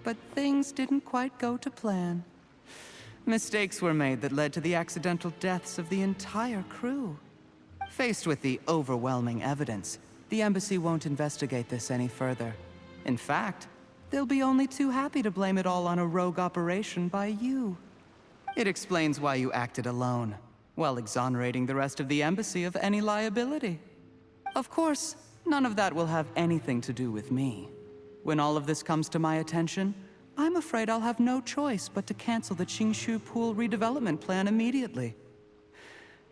but things didn't quite go to plan. Mistakes were made that led to the accidental deaths of the entire crew. Faced with the overwhelming evidence, the embassy won't investigate this any further. In fact, they'll be only too happy to blame it all on a rogue operation by you. It explains why you acted alone, while exonerating the rest of the embassy of any liability. Of course, none of that will have anything to do with me. When all of this comes to my attention, I'm afraid I'll have no choice but to cancel the Qingshu Pool redevelopment plan immediately.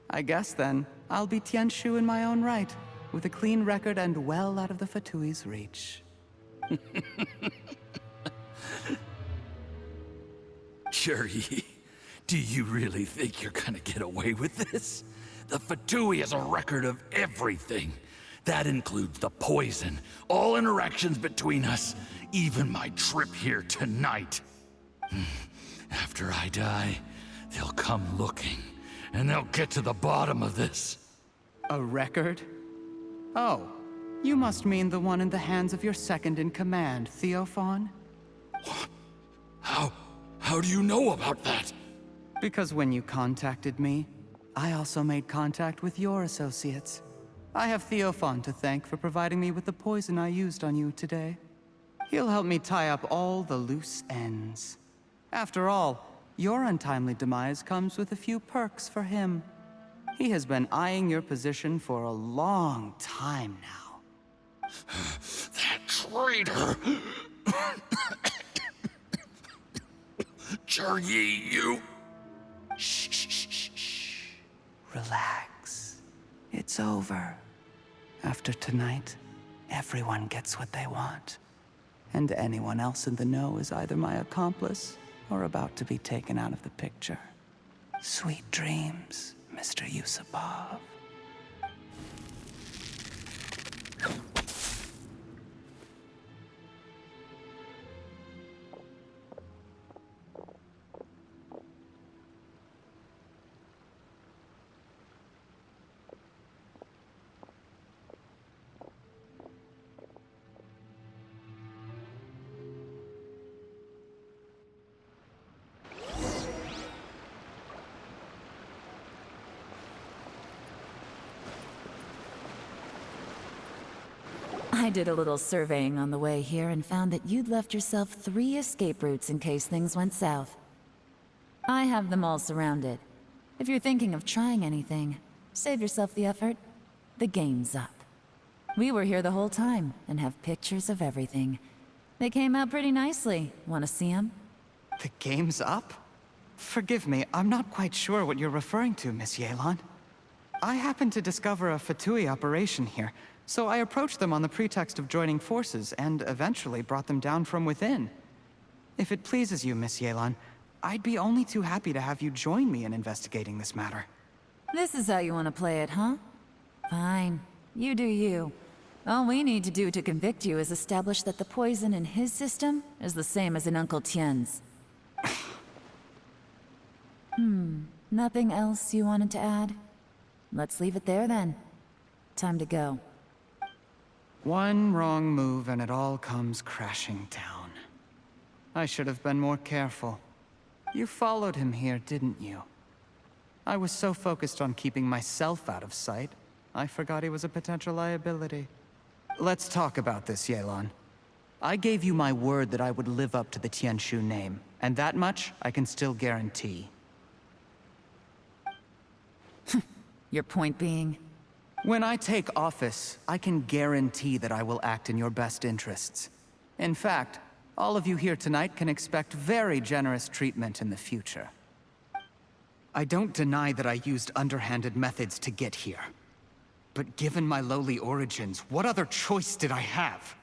I guess then, I'll be Tianshu in my own right, with a clean record and well out of the Fatui's reach. Zhiyi, do you really think you're gonna get away with this? The Fatui has a record of everything. That includes the poison, all interactions between us, even my trip here tonight. After I die, they'll come looking, and they'll get to the bottom of this. A record? Oh, you must mean the one in the hands of your second-in-command, Theophan? What? How do you know about that? Because when you contacted me, I also made contact with your associates. I have Theophan to thank for providing me with the poison I used on you today. He'll help me tie up all the loose ends. After all, your untimely demise comes with a few perks for him. He has been eyeing your position for a long time now. That traitor! Zhiyi, you... Shh. Relax. It's over. After tonight, everyone gets what they want. And anyone else in the know is either my accomplice or about to be taken out of the picture. Sweet dreams, Mr. Yusupov. I did a little surveying on the way here and found that you'd left yourself 3 escape routes in case things went south. I have them all surrounded. If you're thinking of trying anything, save yourself the effort. The game's up. We were here the whole time and have pictures of everything. They came out pretty nicely. Want to see them? The game's up? Forgive me, I'm not quite sure what you're referring to, Miss Yelan. I happened to discover a Fatui operation here, so I approached them on the pretext of joining forces and eventually brought them down from within. If it pleases you, Miss Yelan, I'd be only too happy to have you join me in investigating this matter. This is how you want to play it, huh? Fine. You do you. All we need to do to convict you is establish that the poison in his system is the same as in Uncle Tian's. Nothing else you wanted to add? Let's leave it there then. Time to go. One wrong move and it all comes crashing down. I should have been more careful. You followed him here, didn't you? I was so focused on keeping myself out of sight, I forgot he was a potential liability. Let's talk about this, Yelan. I gave you my word that I would live up to the Tianshu name, and that much I can still guarantee. Your point being? When I take office, I can guarantee that I will act in your best interests. In fact, all of you here tonight can expect very generous treatment in the future. I don't deny that I used underhanded methods to get here. But given my lowly origins, what other choice did I have?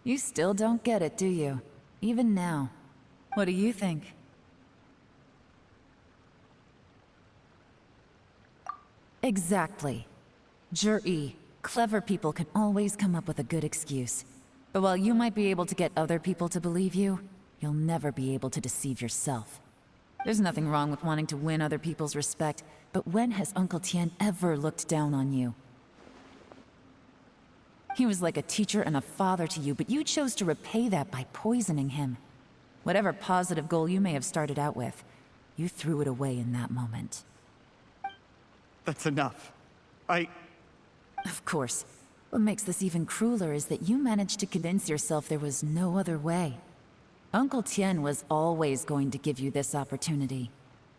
You still don't get it, do you? Even now. What do you think? Exactly. Zhiyi, clever people can always come up with a good excuse. But while you might be able to get other people to believe you, you'll never be able to deceive yourself. There's nothing wrong with wanting to win other people's respect, but when has Uncle Tian ever looked down on you? He was like a teacher and a father to you, but you chose to repay that by poisoning him. Whatever positive goal you may have started out with, you threw it away in that moment. That's enough. Of course. What makes this even crueler is that you managed to convince yourself there was no other way. Uncle Tian was always going to give you this opportunity,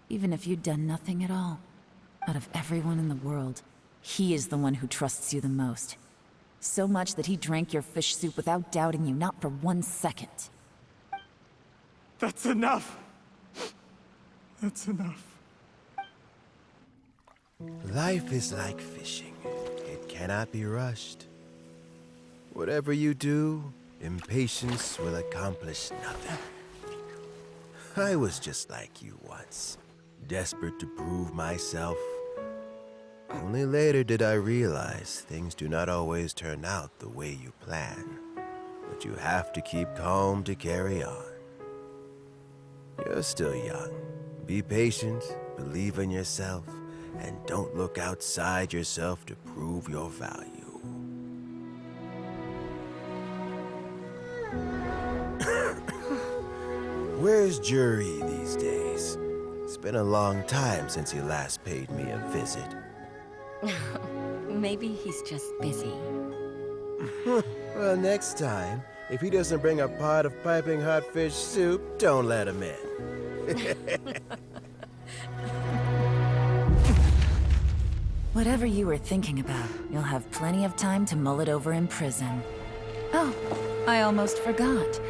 even if you'd done nothing at all. Out of everyone in the world, he is the one who trusts you the most. So much that he drank your fish soup without doubting you, not for 1 second. That's enough. That's enough. Life is like fishing. It cannot be rushed. Whatever you do, impatience will accomplish nothing. I was just like you once, desperate to prove myself. Only later did I realize things do not always turn out the way you plan. But you have to keep calm to carry on. You're still young. Be patient, believe in yourself, and don't look outside yourself to prove your value. Where's Zhiyi these days? It's been a long time since he last paid me a visit. Maybe he's just busy. Well, next time, if he doesn't bring a pot of piping hot fish soup, don't let him in. Whatever you were thinking about, you'll have plenty of time to mull it over in prison. Oh, I almost forgot.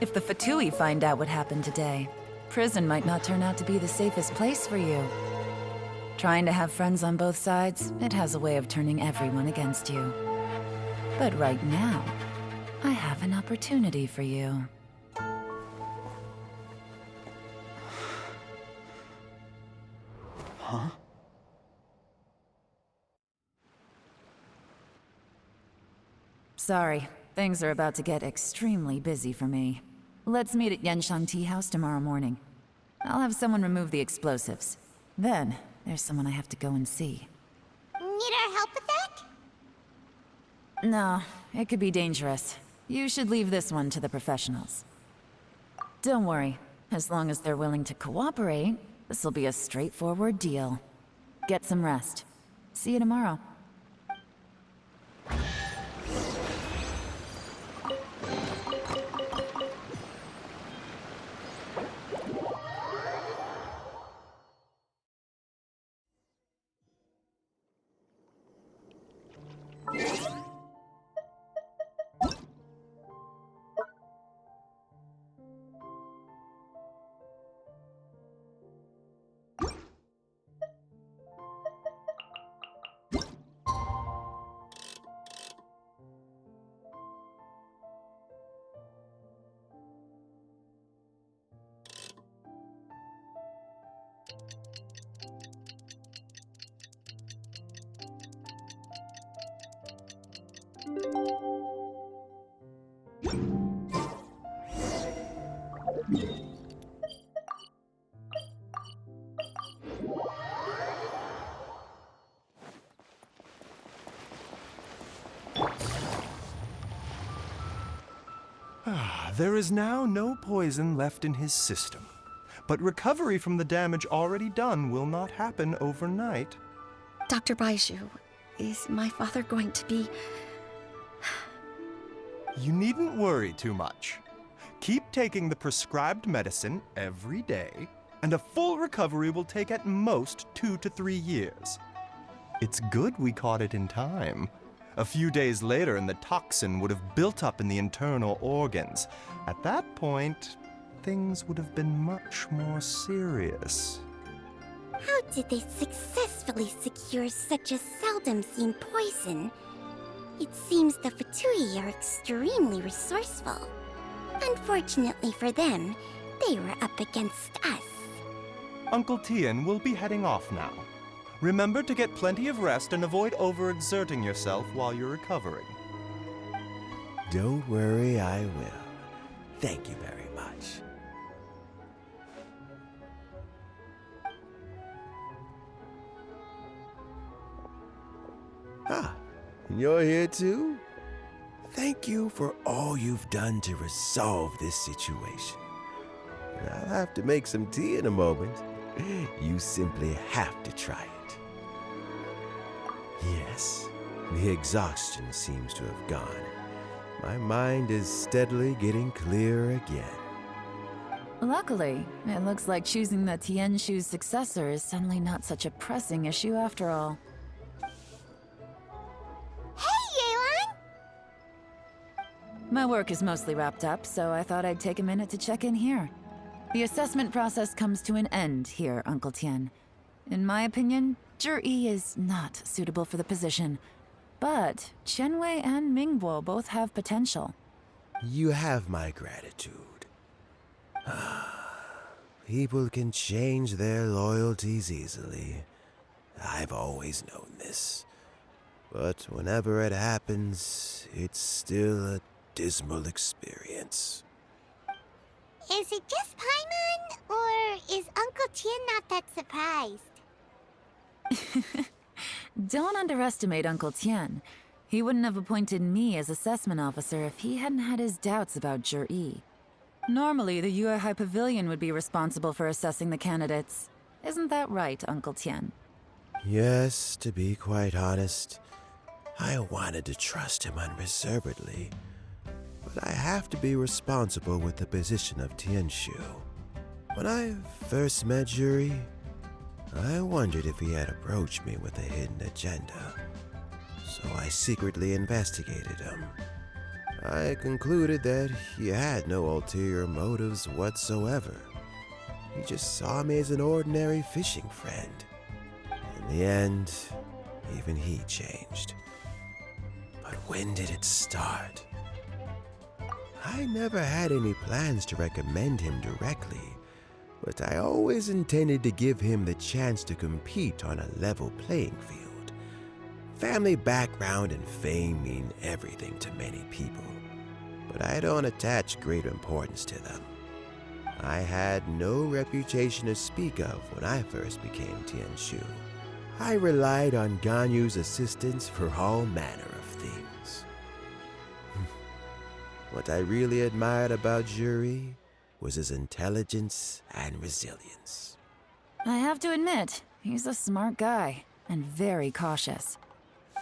If the Fatui find out what happened today, prison might not turn out to be the safest place for you. Trying to have friends on both sides, it has a way of turning everyone against you. But right now, I have an opportunity for you. Huh? Sorry, things are about to get extremely busy for me. Let's meet at Yanshang Tea House tomorrow morning. I'll have someone remove the explosives. Then, there's someone I have to go and see. Need our help with that? No, it could be dangerous. You should leave this one to the professionals. Don't worry. As long as they're willing to cooperate, this'll be a straightforward deal. Get some rest. See you tomorrow. There is now no poison left in his system, but recovery from the damage already done will not happen overnight. Dr. Baizhu, is my father going to be... You needn't worry too much. Keep taking the prescribed medicine every day, and a full recovery will take at most 2 to 3 years. It's good we caught it in time. A few days later, and the toxin would have built up in the internal organs. At that point, things would have been much more serious. How did they successfully secure such a seldom-seen poison? It seems the Fatui are extremely resourceful. Unfortunately for them, they were up against us. Uncle Tian will be heading off now. Remember to get plenty of rest and avoid overexerting yourself while you're recovering. Don't worry, I will. Thank you very much. Ah, you're here too? Thank you for all you've done to resolve this situation. I'll have to make some tea in a moment. You simply have to try it. Yes, the exhaustion seems to have gone. My mind is steadily getting clearer again. Luckily, it looks like choosing the Tian Shu's successor is suddenly not such a pressing issue after all. Hey, Yelan! My work is mostly wrapped up, so I thought I'd take a minute to check in here. The assessment process comes to an end here, Uncle Tian. In my opinion, zhiyi is not suitable for the position. But Qianwei and Mingbo both have potential. You have my gratitude. People can change their loyalties easily. I've always known this. But whenever it happens, it's still a dismal experience. Is it just Paimon, or is Uncle Tian not that surprised? Don't underestimate Uncle Tian. He wouldn't have appointed me as assessment officer if he hadn't had his doubts about zhiyi. Normally, the Yuehai Pavilion would be responsible for assessing the candidates. Isn't that right, Uncle Tian? Yes, to be quite honest, I wanted to trust him unreservedly. But I have to be responsible with the position of Tianshu. When I first met zhiyi, I wondered if he had approached me with a hidden agenda. So I secretly investigated him. I concluded that he had no ulterior motives whatsoever. He just saw me as an ordinary fishing friend. In the end, even he changed. But when did it start? I never had any plans to recommend him directly, but I always intended to give him the chance to compete on a level playing field. Family background and fame mean everything to many people, but I don't attach great importance to them. I had no reputation to speak of when I first became Tianshu. I relied on Ganyu's assistance for all manner of things. What I really admired about zhiyi was his intelligence and resilience. I have to admit, he's a smart guy, and very cautious.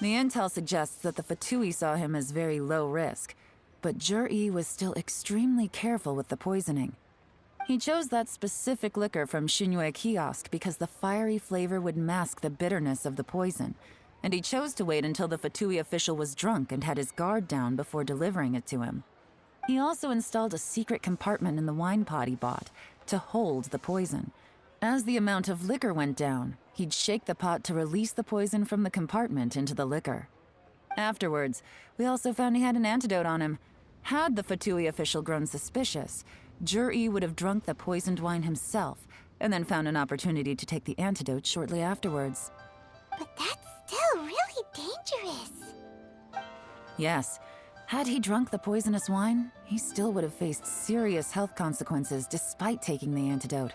The intel suggests that the Fatui saw him as very low risk, but zhiyi was still extremely careful with the poisoning. He chose that specific liquor from Xunyue kiosk because the fiery flavor would mask the bitterness of the poison, and he chose to wait until the Fatui official was drunk and had his guard down before delivering it to him. He also installed a secret compartment in the wine pot he bought to hold the poison. As the amount of liquor went down, he'd shake the pot to release the poison from the compartment into the liquor. Afterwards, we also found he had an antidote on him. Had the Fatui official grown suspicious, zhiyi would have drunk the poisoned wine himself, and then found an opportunity to take the antidote shortly afterwards. But that's still really dangerous. Yes, had he drunk the poisonous wine, he still would have faced serious health consequences despite taking the antidote.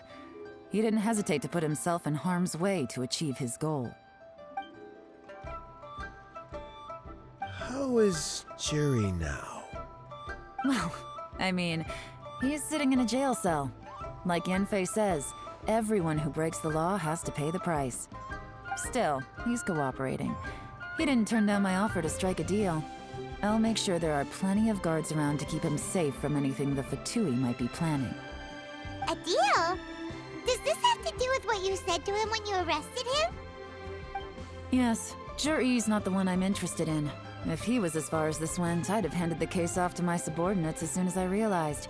He didn't hesitate to put himself in harm's way to achieve his goal. How is zhiyi now? Well, I mean, he's sitting in a jail cell. Like Yanfei says, everyone who breaks the law has to pay the price. Still, he's cooperating. He didn't turn down my offer to strike a deal. I'll make sure there are plenty of guards around to keep him safe from anything the Fatui might be planning. A deal? Does this have to do with what you said to him when you arrested him? Yes, zhiyi's not the one I'm interested in. If he was as far as this went, I'd have handed the case off to my subordinates as soon as I realized.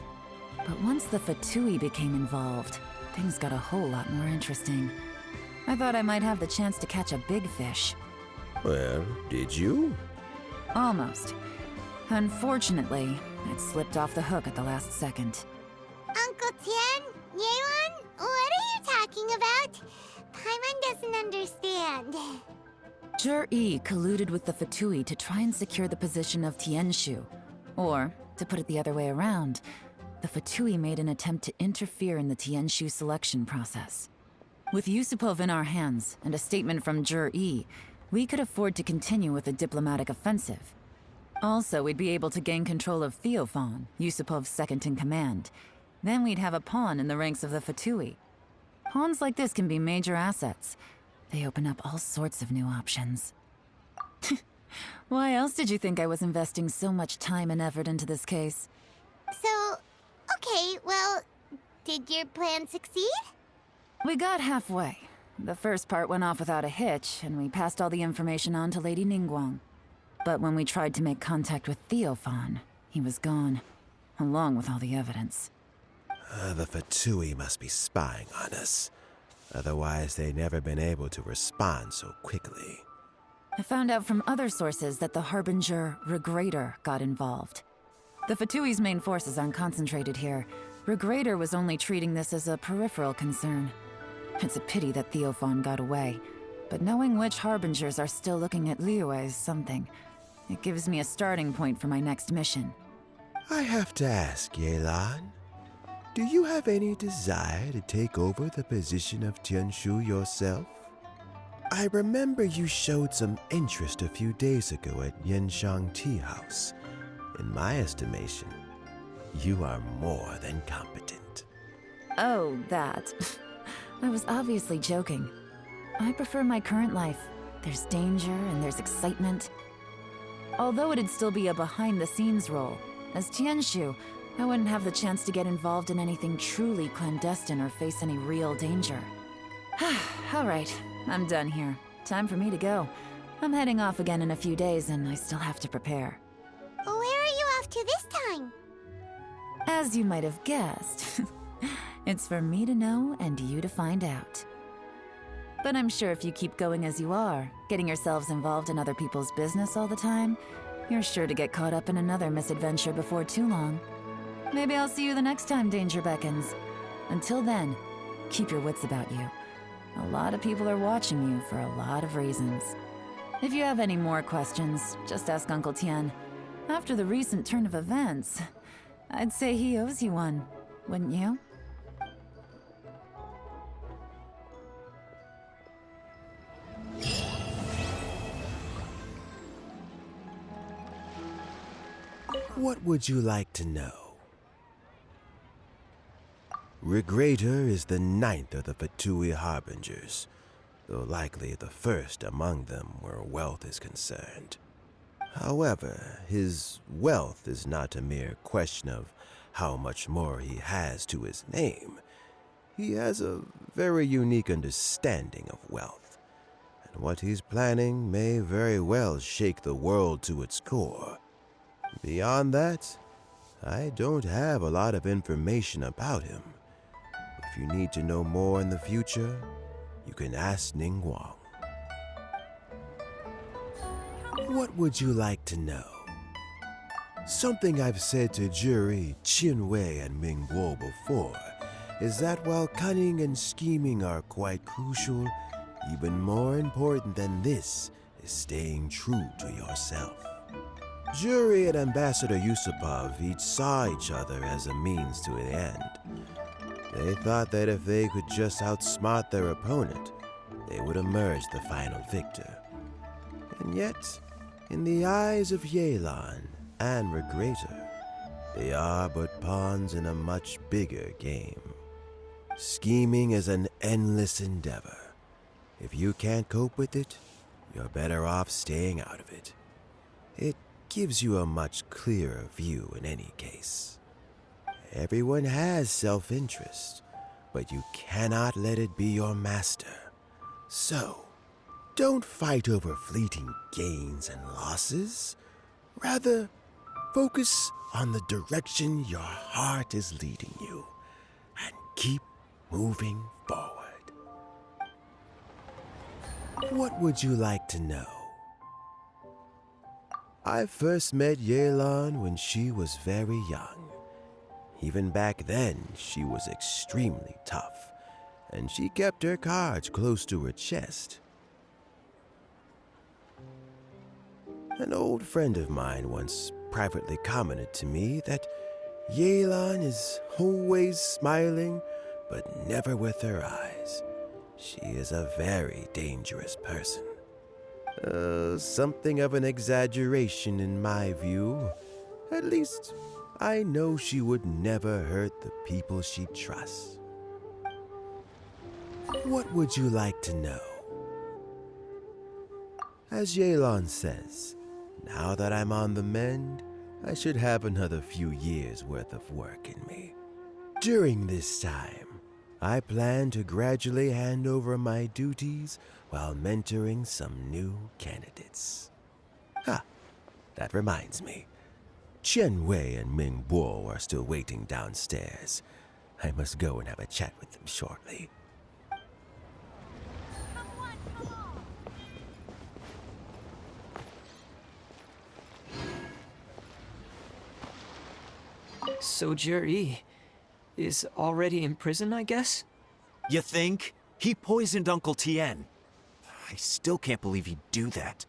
But once the Fatui became involved, things got a whole lot more interesting. I thought I might have the chance to catch a big fish. Well, did you? Almost. Unfortunately, it slipped off the hook at the last second. Uncle Tian? Yelan? What are you talking about? Paimon doesn't understand. zhiyi colluded with the Fatui to try and secure the position of Tianshu. Or, to put it the other way around, the Fatui made an attempt to interfere in the Tianshu selection process. With Yusupov in our hands and a statement from zhiyi, we could afford to continue with a diplomatic offensive. Also, we'd be able to gain control of Theophan, Yusupov's second-in-command. Then we'd have a pawn in the ranks of the Fatui. Pawns like this can be major assets. They open up all sorts of new options. Why else did you think I was investing so much time and effort into this case? So, okay, well, did your plan succeed? We got halfway. The first part went off without a hitch, and we passed all the information on to Lady Ningguang. But when we tried to make contact with Theophan, he was gone, along with all the evidence. The Fatui must be spying on us. Otherwise, they'd never been able to respond so quickly. I found out from other sources that the Harbinger Regrator got involved. The Fatui's main forces aren't concentrated here. Regrator was only treating this as a peripheral concern. It's a pity that Theophan got away, but knowing which Harbingers are still looking at Liyue is something. It gives me a starting point for my next mission. I have to ask, Yelan, do you have any desire to take over the position of Tianshu yourself? I remember you showed some interest a few days ago at Yanshang Tea House. In my estimation, you are more than competent. Oh, that. I was obviously joking. I prefer my current life. There's danger and there's excitement. Although it'd still be a behind-the-scenes role, as Tianshu, I wouldn't have the chance to get involved in anything truly clandestine or face any real danger. All right, I'm done here. Time for me to go. I'm heading off again in a few days, and I still have to prepare. Where are you off to this time? As you might have guessed, it's for me to know and you to find out. But I'm sure if you keep going as you are, getting yourselves involved in other people's business all the time, you're sure to get caught up in another misadventure before too long. Maybe I'll see you the next time danger beckons. Until then, keep your wits about you. A lot of people are watching you for a lot of reasons. If you have any more questions, just ask Uncle Tian. After the recent turn of events, I'd say he owes you one, wouldn't you? What would you like to know? Regrator is the 9th of the Fatui Harbingers, though likely the first among them where wealth is concerned. However, his wealth is not a mere question of how much more he has to his name. He has a very unique understanding of wealth, and what he's planning may very well shake the world to its core. Beyond that, I don't have a lot of information about him. If you need to know more in the future, you can ask Ningguang. What would you like to know? Something I've said to Zhiyi, Qinwei, and Mingguo before is that while cunning and scheming are quite crucial, even more important than this is staying true to yourself. Zhiyi and Ambassador Yusupov each saw each other as a means to an end. They thought that if they could just outsmart their opponent, they would emerge the final victor. And yet, in the eyes of Yelan and Regrator, they are but pawns in a much bigger game. Scheming is an endless endeavor. If you can't cope with it, you're better off staying out of it. It gives you a much clearer view in any case. Everyone has self-interest, but you cannot let it be your master. So, don't fight over fleeting gains and losses. Rather, focus on the direction your heart is leading you, and keep moving forward. What would you like to know? I first met Yelan when she was very young. Even back then, she was extremely tough, and she kept her cards close to her chest. An old friend of mine once privately commented to me that Yelan is always smiling, but never with her eyes. She is a very dangerous person. Something of an exaggeration in my view. At least, I know she would never hurt the people she trusts. What would you like to know? As Yelan says, now that I'm on the mend, I should have another few years' worth of work in me. During this time, I plan to gradually hand over my duties while mentoring some new candidates. That reminds me. Chen Wei and Ming Bo are still waiting downstairs. I must go and have a chat with them shortly. So zhiyi is already in prison, I guess? You think? He poisoned Uncle Tian. I still can't believe he'd do that.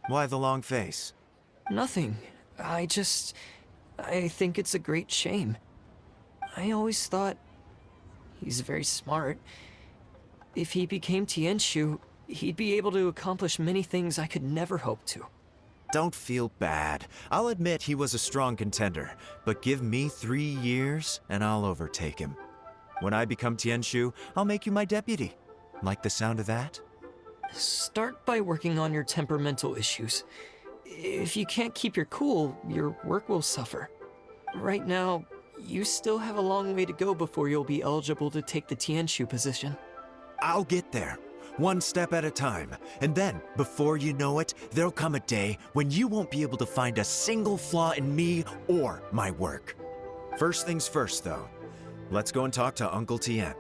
Why the long face? Nothing. I think it's a great shame. I always thought he's very smart. If he became Tianshu, he'd be able to accomplish many things I could never hope to. Don't feel bad. I'll admit he was a strong contender, but give me 3 years and I'll overtake him. When I become Tianshu, I'll make you my deputy. Like the sound of that? Start by working on your temperamental issues. If you can't keep your cool, your work will suffer. Right now, you still have a long way to go before you'll be eligible to take the Tianshu position. I'll get there. One step at a time. And then, before you know it, there'll come a day when you won't be able to find a single flaw in me or my work. First things first, though. Let's go and talk to Uncle Tian.